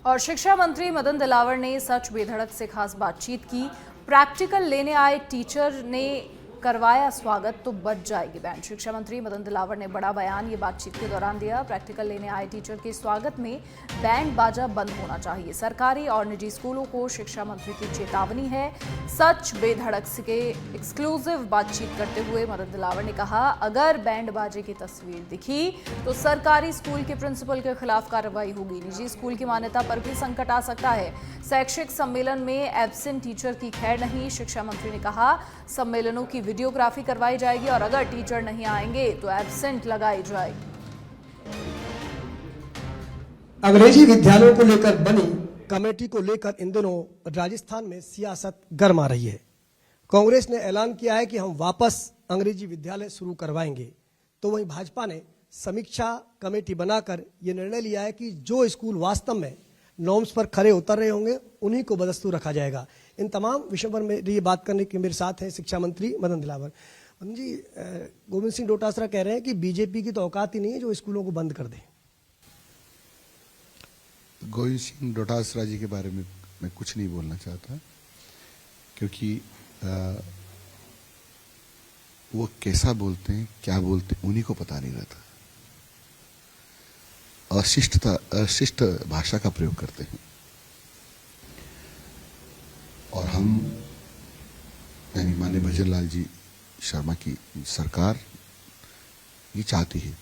और शिक्षा मंत्री मदन दिलावर ने सच बेधड़क से खास बातचीत की। प्रैक्टिकल लेने आए टीचर ने करवाया स्वागत तो बच जाएगी बैंड। शिक्षा मंत्री मदन दिलावर ने बड़ा बयान ये बातचीत के दौरान दिया। प्रैक्टिकल लेने आए टीचर के स्वागत में बैंड बाजा बंद होना चाहिए। सरकारी और निजी स्कूलों को शिक्षा मंत्री की चेतावनी है। सच बेधड़क से एक्सक्लूसिव बातचीत करते हुए मदन दिलावर ने कहा, अगर बैंड बाजे की तस्वीर दिखी तो सरकारी स्कूल के प्रिंसिपल के खिलाफ कार्रवाई होगी। निजी स्कूल की मान्यता पर भी संकट आ सकता है। शैक्षिक सम्मेलन में एब्सेंट टीचर की खैर नहीं। शिक्षा मंत्री ने कहा, सम्मेलनों की वीडियोग्राफी करवाई जाएगी और अगर टीचर नहीं आएंगे तो एब्सेंट लगाई जाएगी। अंग्रेजी विद्यालयों को लेकर बनी कमेटी को लेकर इन दिनों राजस्थान में सियासत गर्म आ रही है। कांग्रेस ने ऐलान किया है कि हम वापस अंग्रेजी विद्यालय शुरू करवाएंगे, तो वहीं भाजपा ने समीक्षा कमेटी बनाकर यह निर्णय लिया है कि जो स्कूल वास्तव में नॉर्म्स पर खरे उतर रहे होंगे उन्हीं को बदस्तूर रखा जाएगा। इन तमाम विषयों पर मेरी बात करने के मेरे साथ हैं शिक्षा मंत्री मदन दिलावर। मदन जी, गोविंद सिंह डोटासरा कह रहे हैं कि बीजेपी की तो औकात ही नहीं है जो स्कूलों को बंद कर दे। गोविंद सिंह डोटासरा जी के बारे में मैं कुछ नहीं बोलना चाहता, क्योंकि वो कैसा बोलते हैं, क्या बोलते हैं, उन्हीं को पता नहीं रहता। अशिष्ट भाषा का प्रयोग करते हैं और हम यानी माननीय भजन लाल जी शर्मा की सरकार ये चाहती है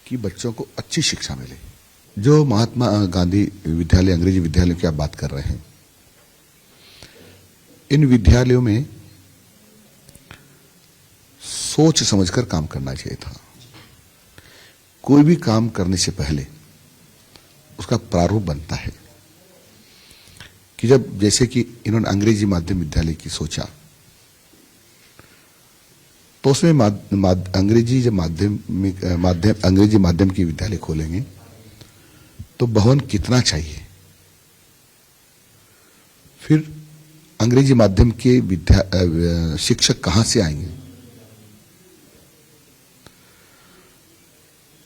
कि बच्चों को अच्छी शिक्षा मिले। जो महात्मा गांधी विद्यालय, अंग्रेजी विद्यालयों की आप बात कर रहे हैं, इन विद्यालयों में सोच समझकर काम करना चाहिए था। कोई भी काम करने से पहले उसका प्रारूप बनता है कि जैसे कि इन्होंने अंग्रेजी माध्यम विद्यालय की सोचा, तो उसमें अंग्रेजी माध्यम की विद्यालय खोलेंगे तो भवन कितना चाहिए, फिर अंग्रेजी माध्यम के शिक्षक कहां से आएंगे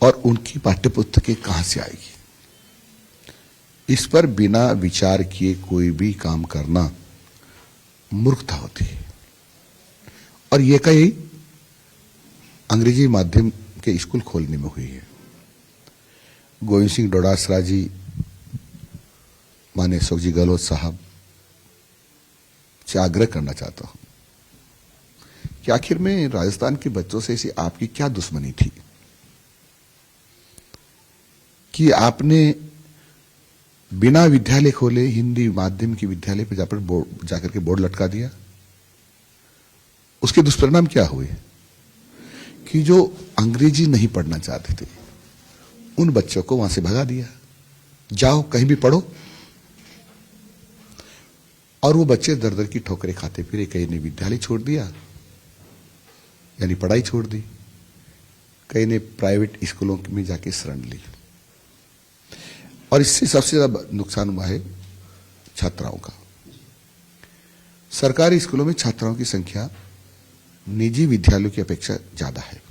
और उनकी पाठ्यपुस्तकें कहां से आएगी। इस पर बिना विचार किए कोई भी काम करना मूर्खता होती है और ये कई अंग्रेजी माध्यम के स्कूल खोलने में हुई है। गोविंद सिंह डोटासरा जी, माने सुखजी गहलोत साहब से आग्रह करना चाहता हूं कि आखिर में राजस्थान के बच्चों से ऐसी आपकी क्या दुश्मनी थी कि आपने बिना विद्यालय खोले हिंदी माध्यम के विद्यालय पर जाकर के बोर्ड लटका दिया। उसके दुष्परिणाम क्या हुए कि जो अंग्रेजी नहीं पढ़ना चाहते थे उन बच्चों को वहां से भगा दिया, जाओ कहीं भी पढ़ो। और वो बच्चे दर दर की ठोकरें खाते फिरे। कई ने विद्यालय छोड़ दिया, यानी पढ़ाई छोड़ दी, कई ने प्राइवेट स्कूलों में जाके शरण ली और इससे सबसे ज्यादा नुकसान हुआ है छात्राओं का। सरकारी स्कूलों में छात्राओं की संख्या निजी विद्यालयों की अपेक्षा ज्यादा है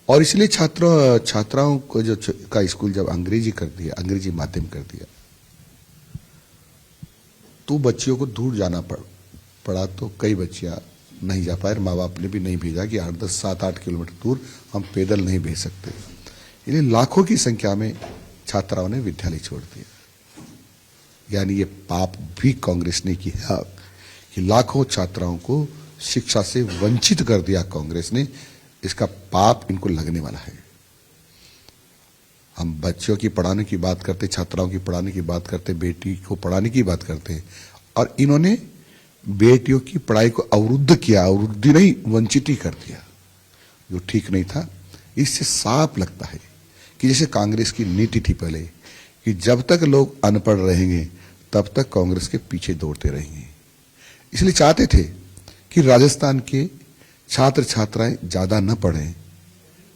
और इसलिए छात्राओं को जो का स्कूल जब अंग्रेजी कर दिया, अंग्रेजी माध्यम कर दिया, तो बच्चियों को दूर जाना पड़ा। तो कई बच्चियां नहीं जा पाए, माँ बाप ने भी नहीं भेजा कि 8-10, 7-8 किलोमीटर दूर हम पैदल नहीं भेज सकते। इसलिए लाखों की संख्या में छात्राओं ने विद्यालय छोड़ दिया। यानी ये पाप भी कांग्रेस ने किया कि लाखों छात्राओं को शिक्षा से वंचित कर दिया कांग्रेस ने। इसका पाप इनको लगने वाला है। हम बच्चों की पढ़ाने की बात करते, छात्राओं की पढ़ाने की बात करते, बेटी को पढ़ाने की बात करते और इन्होंने बेटियों की पढ़ाई को अवरुद्ध किया, अवरुद्ध नहीं वंचित ही कर दिया, जो ठीक नहीं था। इससे साफ लगता है कि जैसे कांग्रेस की नीति थी पहले कि जब तक लोग अनपढ़ रहेंगे तब तक कांग्रेस के पीछे दौड़ते रहेंगे। इसलिए चाहते थे कि राजस्थान के छात्र छात्राएं ज्यादा न पढ़ें,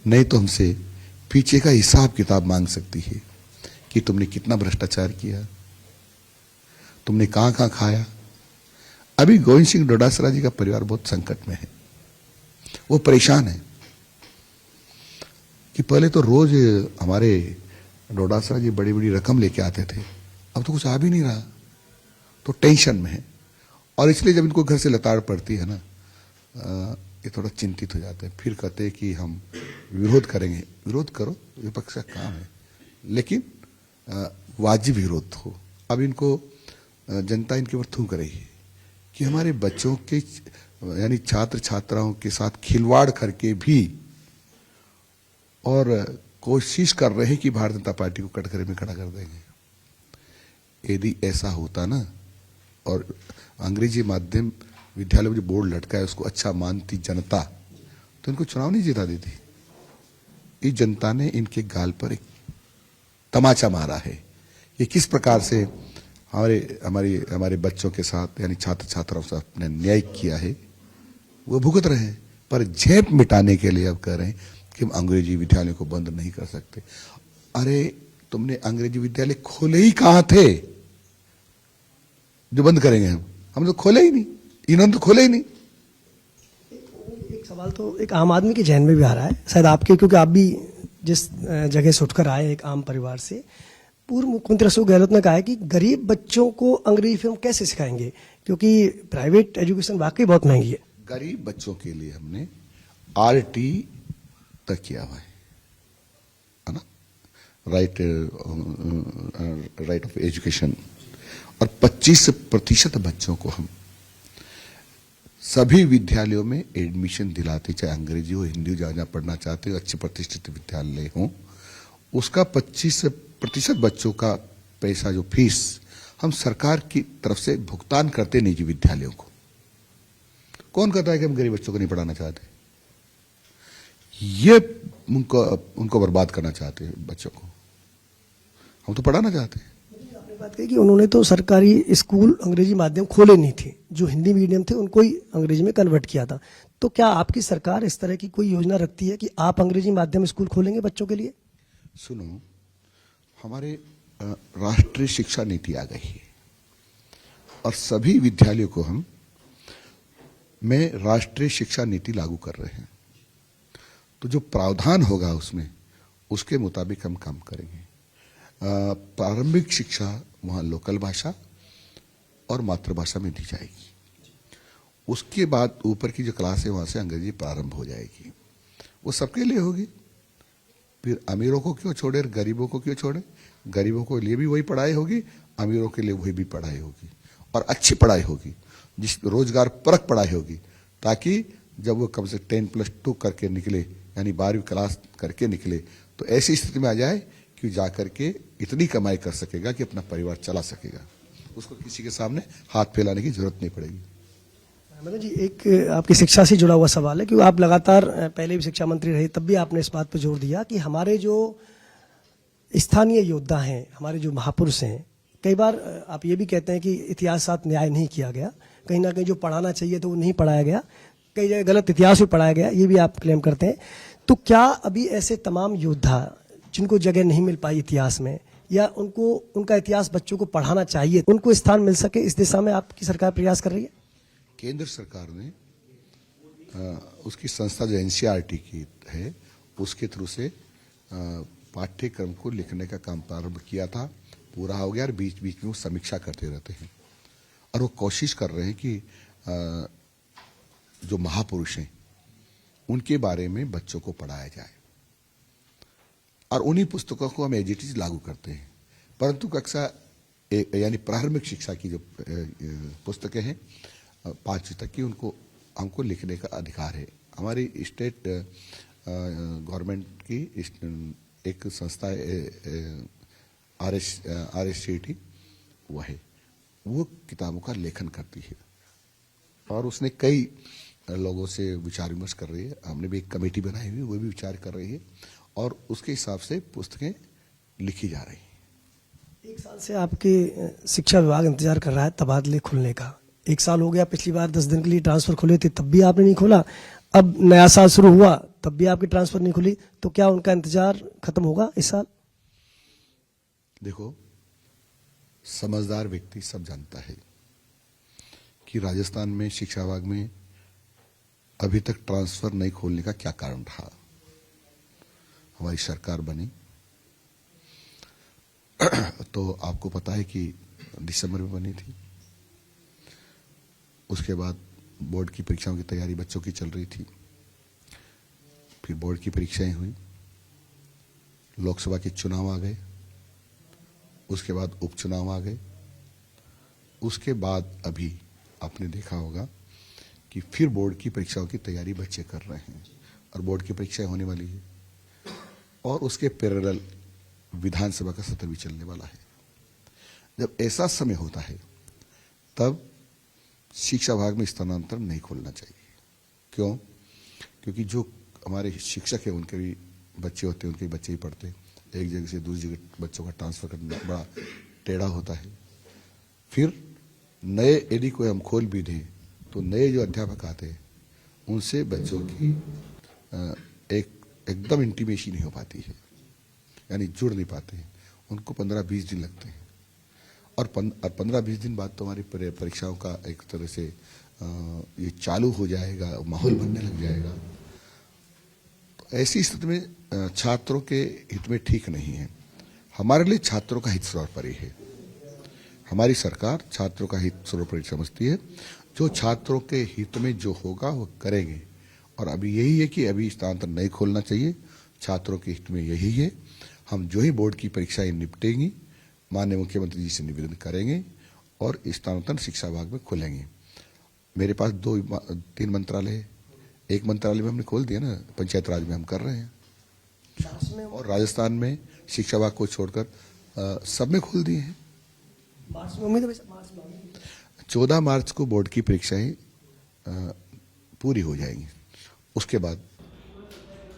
नहीं तो हमसे पीछे का हिसाब किताब मांग सकती है कि तुमने कितना भ्रष्टाचार किया, तुमने कहां कहां खाया। अभी गोविंद सिंह डोटासरा जी का परिवार बहुत संकट में है, वो परेशान है कि पहले तो रोज हमारे डोडासरा जी बड़ी बड़ी रकम लेके आते थे, अब तो कुछ आ भी नहीं रहा, तो टेंशन में है। और इसलिए जब इनको घर से लताड़ पड़ती है ना, ये थोड़ा चिंतित हो जाते हैं। फिर कहते हैं कि हम विरोध करेंगे। विरोध करो, विपक्ष का काम है, लेकिन वाजिब विरोध हो। अब इनको जनता इनके ऊपर थूक रही है कि हमारे बच्चों के यानी छात्र छात्राओं के साथ खिलवाड़ करके भी और कोशिश कर रहे हैं कि भारतीय जनता पार्टी को कटघरे में खड़ा कर देंगे। यदि ऐसा होता ना, और अंग्रेजी माध्यम विद्यालय में जो बोर्ड लटका है उसको अच्छा मानती जनता, तो इनको चुनाव नहीं जिता देती। इस जनता ने इनके गाल पर एक तमाचा मारा है। ये किस प्रकार से हमारे बच्चों के साथ यानी छात्र छात्राओं से अपने न्याय किया है, वो भुगत रहे हैं। पर झेप मिटाने के लिए अब कह रहे हैं कि हम अंग्रेजी विद्यालयों को बंद नहीं कर सकते। अरे तुमने अंग्रेजी विद्यालय खोले ही कहां थे जो बंद करेंगे? हम तो खोले ही नहीं, इन्होंने तो खोले ही नहीं। एक सवाल तो एक आम आदमी के जहन में भी आ रहा है, शायद आपके, क्योंकि आप भी जिस जगह से उठकर आए एक आम परिवार से। पूर्व मुख्यमंत्री अशोक गहलोत ने कहा है कि गरीब बच्चों को अंग्रेजी फिल्म कैसे सिखाएंगे, क्योंकि प्राइवेट एजुकेशन वाकई बहुत महंगी है। गरीब बच्चों के लिए हमने RT तक किया हुआ है ना, राइट ऑफ एजुकेशन। और 25% बच्चों को हम सभी विद्यालयों में एडमिशन दिलाते, चाहे अंग्रेजी हो हिंदी हो, जहां पढ़ना चाहते हो, अच्छे प्रतिष्ठित विद्यालय हो, उसका 25% बच्चों का पैसा जो फीस हम सरकार की तरफ से भुगतान करते निजी विद्यालयों को। कौन कहता है कि हम गरीब बच्चों को नहीं पढ़ाना चाहते? ये उनको बर्बाद करना चाहते हैं बच्चों को। हम तो पढ़ाना चाहते हैं। आपने बात कही कि उन्होंने तो सरकारी स्कूल अंग्रेजी माध्यम खोले नहीं थे, जो हिंदी मीडियम थे उनको ही अंग्रेजी में कन्वर्ट किया था। तो क्या आपकी सरकार इस तरह की कोई योजना रखती है कि आप अंग्रेजी माध्यम स्कूल खोलेंगे बच्चों के लिए? सुनो, हमारे राष्ट्रीय शिक्षा नीति आ गई है और सभी विद्यालयों को हम में राष्ट्रीय शिक्षा नीति लागू कर रहे हैं। तो जो प्रावधान होगा उसमें, उसके मुताबिक हम काम करेंगे। प्रारंभिक शिक्षा वहाँ लोकल भाषा और मातृभाषा में दी जाएगी। उसके बाद ऊपर की जो क्लास है वहाँ से अंग्रेजी प्रारंभ हो जाएगी। वो सबके लिए होगी। फिर अमीरों को क्यों छोड़े, गरीबों को क्यों छोड़े? गरीबों के लिए भी वही पढ़ाई होगी, अमीरों के लिए वही भी पढ़ाई होगी, और अच्छी पढ़ाई होगी, जिस रोजगार परक पढ़ाई होगी, ताकि जब वो कम से 10+2 करके निकले, यानी 12वीं क्लास करके निकले, तो ऐसी स्थिति में आ जाए कि जाकर के इतनी कमाई कर सकेगा कि अपना परिवार चला सकेगा। उसको किसी के सामने हाथ फैलाने की जरूरत नहीं पड़ेगी। मनोज जी, एक आपकी शिक्षा से जुड़ा हुआ सवाल है, क्योंकि आप लगातार पहले भी शिक्षा मंत्री रहे, तब भी आपने इस बात पर जोर दिया कि हमारे जो स्थानीय योद्धा हैं, हमारे जो महापुरुष हैं, कई बार आप ये भी कहते हैं कि इतिहास साथ न्याय नहीं किया गया, कहीं ना कहीं जो पढ़ाना चाहिए तो वो नहीं पढ़ाया गया, कई जगह गलत इतिहास भी पढ़ाया गया, ये भी आप क्लेम करते हैं। तो क्या अभी ऐसे तमाम योद्धा जिनको जगह नहीं मिल पाई इतिहास में, या उनको उनका इतिहास बच्चों को पढ़ाना चाहिए, उनको स्थान मिल सके, इस दिशा में आपकी सरकार प्रयास कर रही है? केंद्र सरकार ने उसकी संस्था जो NCERT की है, उसके थ्रू से पाठ्यक्रम को लिखने का काम प्रारंभ किया था, पूरा हो गया, और बीच बीच में वो समीक्षा करते रहते हैं। और वो कोशिश कर रहे हैं कि जो महापुरुष हैं उनके बारे में बच्चों को पढ़ाया जाए, और उन्हीं पुस्तकों को हम एज इट इज लागू करते हैं। परंतु कक्षा यानी प्रारंभिक शिक्षा की जो पुस्तकें हैं 5वीं तक की, उनको हमको लिखने का अधिकार है। हमारी स्टेट गवर्नमेंट की एक संस्था है RSCT, वो है, वो किताबों का लेखन करती है, और उसने कई लोगों से विचार विमर्श कर रही है। हमने भी एक कमेटी बनाई हुई, वो भी विचार कर रही है, और उसके हिसाब से पुस्तकें लिखी जा रही हैं। 1 साल से आपके शिक्षा विभाग इंतजार कर रहा है तबादले खुलने का। 1 साल हो गया, पिछली बार 10 दिन के लिए ट्रांसफर खुले थे, तब भी आपने नहीं खोला। अब नया साल शुरू हुआ, तब भी आपकी ट्रांसफर नहीं खुली, तो क्या उनका इंतजार खत्म होगा इस साल? देखो, समझदार व्यक्ति सब जानता है कि राजस्थान में शिक्षा विभाग में अभी तक ट्रांसफर नहीं खोलने का क्या कारण रहा। हमारी सरकार बनी, तो आपको पता है कि दिसंबर में बनी थी। उसके बाद बोर्ड की परीक्षाओं की तैयारी बच्चों की चल रही थी। फिर बोर्ड की परीक्षाएं हुई, लोकसभा के चुनाव आ गए, उसके बाद उपचुनाव आ गए, उसके बाद अभी आपने देखा होगा कि फिर बोर्ड की परीक्षाओं की तैयारी बच्चे कर रहे हैं और बोर्ड की परीक्षाएं होने वाली है और उसके पैरेलल विधानसभा का सत्र भी चलने वाला है। जब ऐसा समय होता है तब शिक्षा विभाग में स्थानांतरण नहीं खोलना चाहिए। क्यों? क्योंकि जो हमारे शिक्षक हैं उनके भी बच्चे होते हैं, उनके भी बच्चे ही पढ़ते हैं। एक जगह से दूसरी जगह बच्चों का ट्रांसफर करना बड़ा टेढ़ा होता है। फिर नए यदि कोई हम खोल भी दें तो नए जो अध्यापक आते हैं उनसे बच्चों की एकदम इंटीमेसी नहीं हो पाती है, यानी जुड़ नहीं पाते हैं। उनको 15-20 दिन लगते हैं और 15-20 दिन बाद तो हमारी परीक्षाओं का एक तरह से ये चालू हो जाएगा, माहौल बनने लग जाएगा। तो ऐसी स्थिति में छात्रों के हित में ठीक नहीं है। हमारे लिए छात्रों का हित सर्वोपरि है। हमारी सरकार छात्रों का हित सर्वोपरि समझती है। जो छात्रों के हित में जो होगा वो करेंगे और अभी यही है कि अभी स्थानांतरण नहीं खोलना चाहिए। छात्रों के हित में यही है। हम जो ही बोर्ड की परीक्षाएं निपटेंगी माननीय मुख्यमंत्री जी से निवेदन करेंगे और स्थानांतरण शिक्षा विभाग में खोलेंगे। मेरे पास 2-3 मंत्रालय है। एक मंत्रालय में हमने खोल दिया ना, पंचायत राज में हम कर रहे हैं और राजस्थान में शिक्षा विभाग को छोड़कर सब में खोल दिए हैं। मार्च में उम्मीद है, मार्च में 14 मार्च को बोर्ड की परीक्षाएं पूरी हो जाएंगी। उसके बाद